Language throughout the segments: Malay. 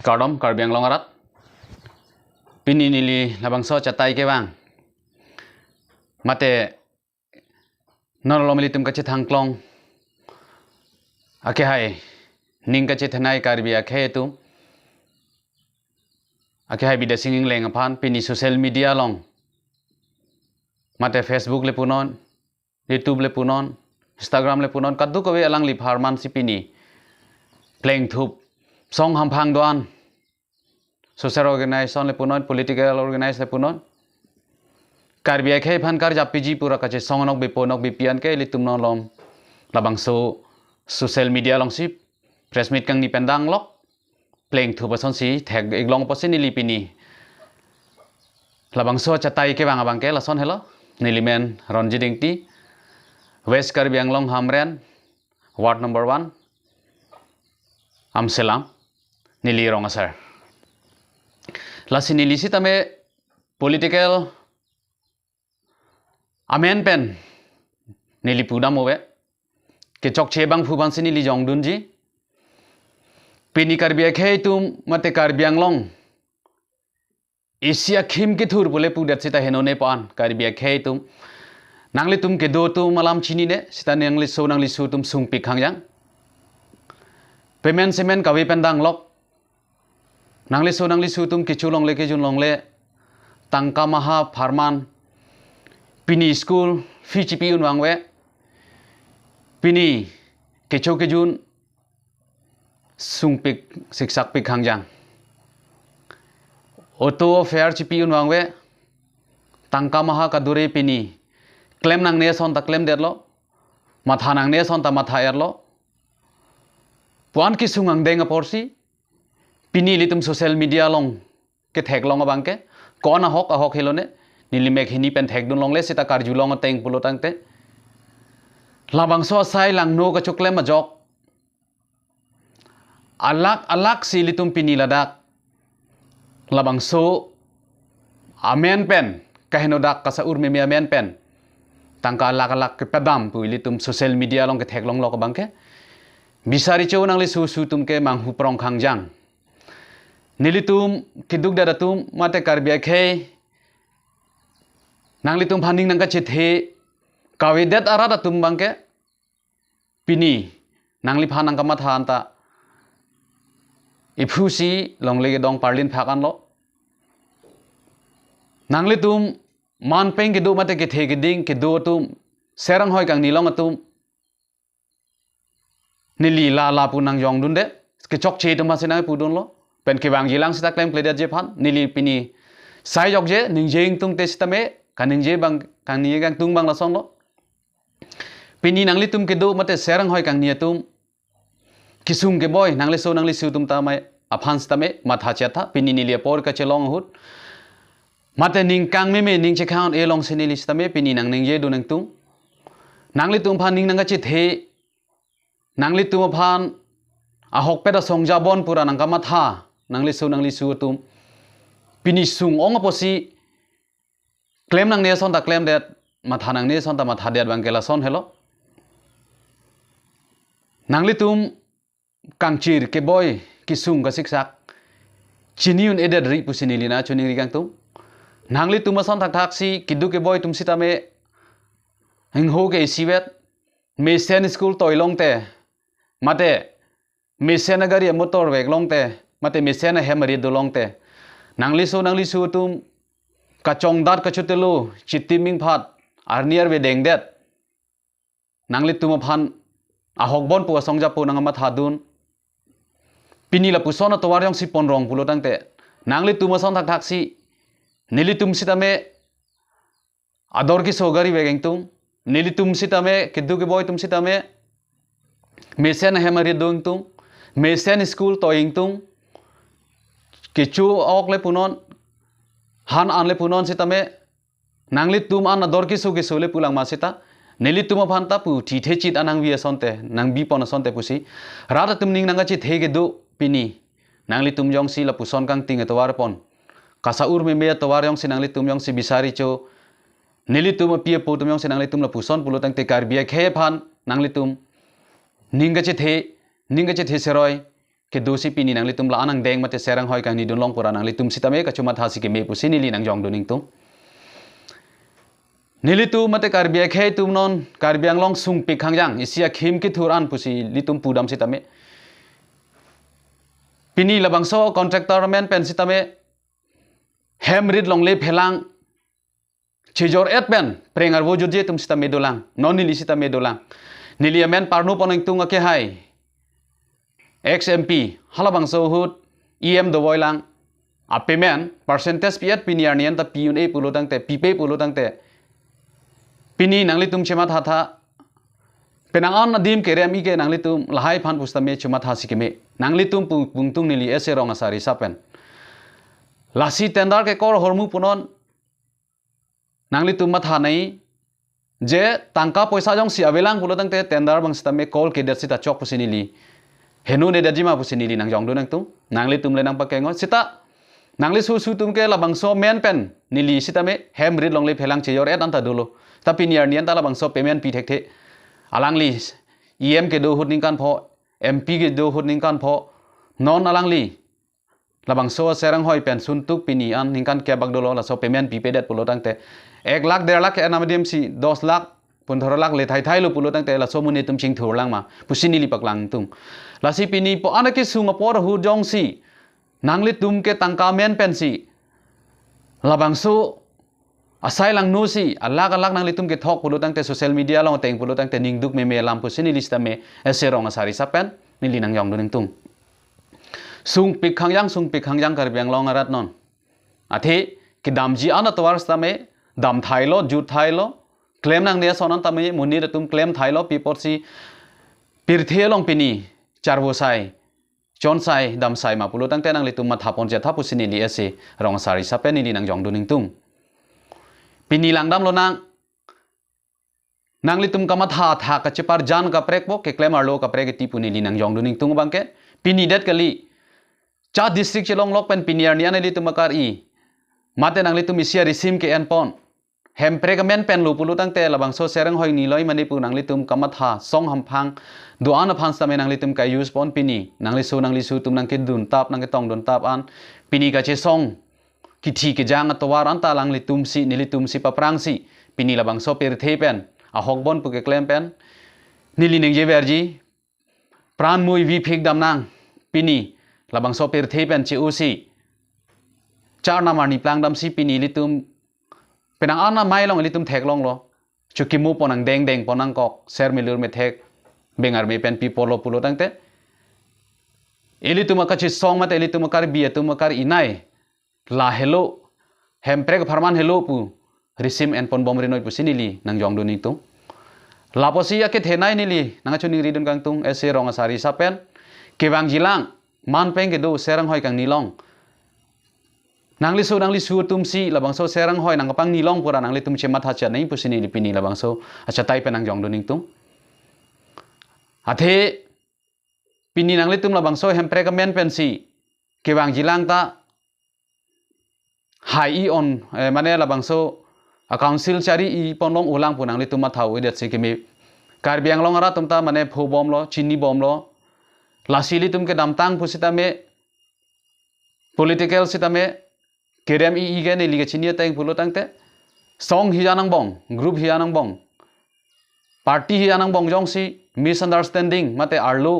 Cardom Carbiang Longarat Pininili Labangso Chatai Kewang Mate Nolomilitum Kachet Hanklong Akehai Ning Kachet Hanai Karbia Ketum Akehai Bida Singing Lang upon Pini social media long Mate Facebook le punon YouTube le punon Instagram le punon Kadu Kawe Alang Lip Harman Sipini Playing Thup Song Hampang Doan Social organization le punon political organization le punon Karbia Khe Phan Kar Japiji Pura Kache Songonok Biponok Bipian Ke Litum Non Lom Labangso social media long sip press meet kang ni pendang lok Playing Thup Ason Si Tag Iglong Posin Lipini Labangso Chatai Ke Bang Abang Ke Lason Hello Nilimen Ronji Dingti West Karbiang Long Hamren Ward number 1 Amselam Nili Rongasar Lasi nili si tame political amen pen nili puda mowe ke chok chebang phuban si nili jong dunji pini Karbiak Khe tum mate Karbiang Long Asia khim ke thur bole pudat sita henone pan Karbiak Khe tum nangli tum ke do tum malam chini ne sita nangli su tum sung pik hangjang payment semen kawi pendang lok nangli su tum ke chulong le ke jun long le tangka maha farman pini school fi chipi un wangwe pini ke chok ke jun sung pik siksak pik hangjang auto fair chipi un wangwe tangka maha kadure pini claim nang ne son ta claim derlo matha nang ne son ta matha erlo puan ki sungang denga porsi pini litum social media long ke thek long abang ke kon a hok helone nili mek hini pen thek dun long le sita karju long teng pulo tangte labang so sai lang no ka chukle ma jok alak si litum pini ladak labang so amen pen kaheno dak kasa ur me amen pen tangka alak ke pedam pu litum social media long ke thek long lo ka bang ke bisari chau nang le su tum ke manghu prong khangjang nilitum kiduk dadatum mate Karbiak Khe nanglitum phaning nang ka chithe kawedat arada tum bangke pini nangli phanang ka matha anta iphusi longle dong parlin phakan lo nanglitum man peng ke do mate ke the ke ding ke do tum serang hoi kang nilong atum nili la punang jong dun de ke chok che tum masina pudun lo pen ke bang jilang sita claim pleder je phan nili pini sai jok je ning jeng tung te sita me kaning je bang kang ni gang tung bang la song lo pini nangli tum ke do mate serang hoi kang ni tum kisung ke boy nangli su tum ta mai aphan sita me matha chatha pini nili por ka chelong hut mate ning kang me ning che count e long se nili sita me pini nang ning je du nang tung nangli tum phan ning nang ka che the nangli tum phan ahok peda songja bon pura nang ka matha nangli su tum pini sung ong aposi claim nang ne son ta claim that matha nang ne son ta matha det bangela son hello nangli tum kangchir ke boy ki sung ka siksak chiniun eded ri pusinili na chuning ri kang tum nangli tum son thak si kidu ke boy tum sita me hingho ke siwet me sen school toilong te mate me sen agari motor vek long te mate me sen hemari do long te nangli su tum kachong dat kachutelu chitiming phat arnier we deng det nangli tum phan ahok bon pu songja pu nang ma thadun pini la pusona towar yong si pon rong pulo tangte nangli tum son thak si nili tum sitame ador ki sogari vegeng tum nili tum sitame kidu ke boy tum sitame mesen hemari dong tum mesen school toing tum kichu ok le punon han an le punon sitame nangli tum an ador ki sole pulang masita nili tum phanta pu thi the chit anang wi sonte nang bi pon sonte pusi rada tum ning nanga chi the ge do pini nangli tum jong si la puson kang ting etwar pon kasa ur me towar yong si nangli tum yong si bisari cho nili tum pie pu tum yong si nangli tum la puson pulo tang te Karbiak Khe phan nangli tum ninga che the seroi ke dosi pini nang litum la anang deng mate serang hoi kang ni dun long pura nang litum sitame ka cuma thasi ke me pusini li nang jong duning tung nilitu mate karbia khe tum non karbiang long sung pik hangjang isia khim ki thuran pusi litum pudam sitame pini labangso contractor men pen sitame hemrit long le phelang chijor et pen prengar wo juje tum sitame dolang non nili sitame dolang nili men parnu poneng tung ke hai XMP halabangso hut EM do voilang a payment percentage piat piniar nian ta PUA pulo tang te pipe pulo tang te pini nangli tum chema tha tha penang an nadim kerem ike nangli tum lahai phan pustame chuma tha sikime nangli tum pungtung nili ese rong asari sapen lasi tender ke kor hormu punon nangli tum matha nai je tangka poisa jong si avelang pulo tang te tender bang stame call ke det sita chok pusini li henu ne dajima pusini li nang jong do nang tum nangli tum le nang pakengo sita nangli su tum ke labang so men pen nili sitame hem rid long le phelang cheyor et anta dolo tapi niar nian tala bangso payment pi thek the alangli EM ke do hut ning kan pho MP ke do hut ning kan pho non alangli labangso serang hoi pen suntuk pini an ning kan ke bag dolo la so payment pi pedet pulo tangte 1 lakh 1.5 lakh anamadiam si 10 lakh 15 lakh le thai lo pulo tangte la so muni tum ching thur lang ma pusini li paklang tung la si pini po anake sunga por hu jong si nangli tum ke tangka men pen si labangso asai lang no si alak nang litum ke thok pulu tangte social media long teng pulu tangte ningduk me lam pusini lista me eserong asari sapen nili nang yong duning tung sung pik khangjang karbiang long arat non athi ki damji ana tawar stame dam thailo jut thailo claim nang ne sonon tame muni tum claim thailo pipor si pirthe long pini charbo sai chon sai dam sai ma pulu tangte nang litum ma thapon je thapusini li ese rong asari sapen nili nang yong duning tung pini langdam lo nang litum kama tha ka chepar jan ka prek bo ke claim arlo ka prek ti puni li nang jong duning tung bangke pini det kali cha district chelong lok pen piniar ni anali tum akar i mate nang litum isia resim ke en pon hem prek men pen lu pulu tang te labang so serang hoi ni loi mani pu nang litum kama tha song ham phang duan phang same nang litum ka use pon pini nang li su tum nang ke dun tap nang ke tong dun tap an pini ka che song kithi ke jang atwar anta lang litum si nilitum si paprang si pini labang so per the pen a hokbon pu ke claim pen nili ning je verji pran mui vi phik dam nang pini labang so per the pen chi usi char na marni plang dam si pini litum penang ana mai long litum thek long lo chuki mu ponang deng ponang kok ser milur me thek bengar me pen pi polo pulo tangte elitum ka chi song mate elitum kar bi etum kar inai la hello hemprek farman hello pu risim en pon bom renoi pusini li nang jong duning tung la posi ya ke thenai ni li nang chuni ridun kang tung ese rong asari sapen kewang jilang man peng ke do serang hoi kang nilong nang li su tum si labang so serang hoi nang pang nilong pura nang li tum chema tha cha nei pusini li pini labang so acha tai pe nang jong duning tung athe pini nang li tum labang so hemprek men pen si kewang jilang ta hai on mane labang so a council chari I ponlong ulang punang li tuma thau idet sikimi karbiang long ara tumta mane pho bom lo chini bom lo lasili tum ke damtang pusita me political sita me kerem I ge ne lige chini tang pulo tangte song hi janang bong group hi janang bong party hi janang bong jong si misunderstanding mate arlo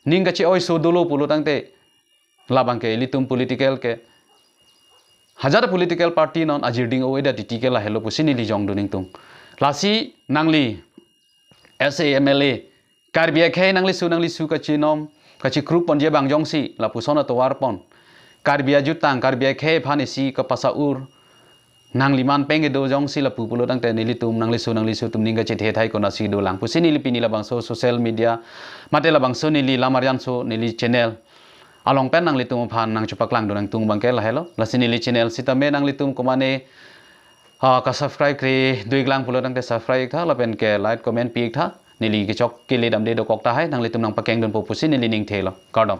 ninga chi oi so dolo pulo tangte labang ke litum political ke hajar political party non ajirding o eda titikela la hello pusini li jong duning tung lasi nangli SAMLA karbia khe nangli su ka chinom ka chi group pon je bang jong si la pusona to war pon karbia jutang karbia khe phani si ka pasa ur nangli man penge do jong si la pu pulo tang te nili tum nangli su tum ninga che the thai ko na si do lang pusini li pini la bang so social media mate la bang so nili lamarian so nili channel along pen nang litum phan nang chupaklang do nang tung bangke la hello la sini li channel sita me nang litum komane ka subscribe kri duiglang pulo nang te subscribe tha la pen ke like comment pi tha nili ke chok ke le dam de do kok ta hai nang litum nang pakeng don po pusi nili ning thelo kardom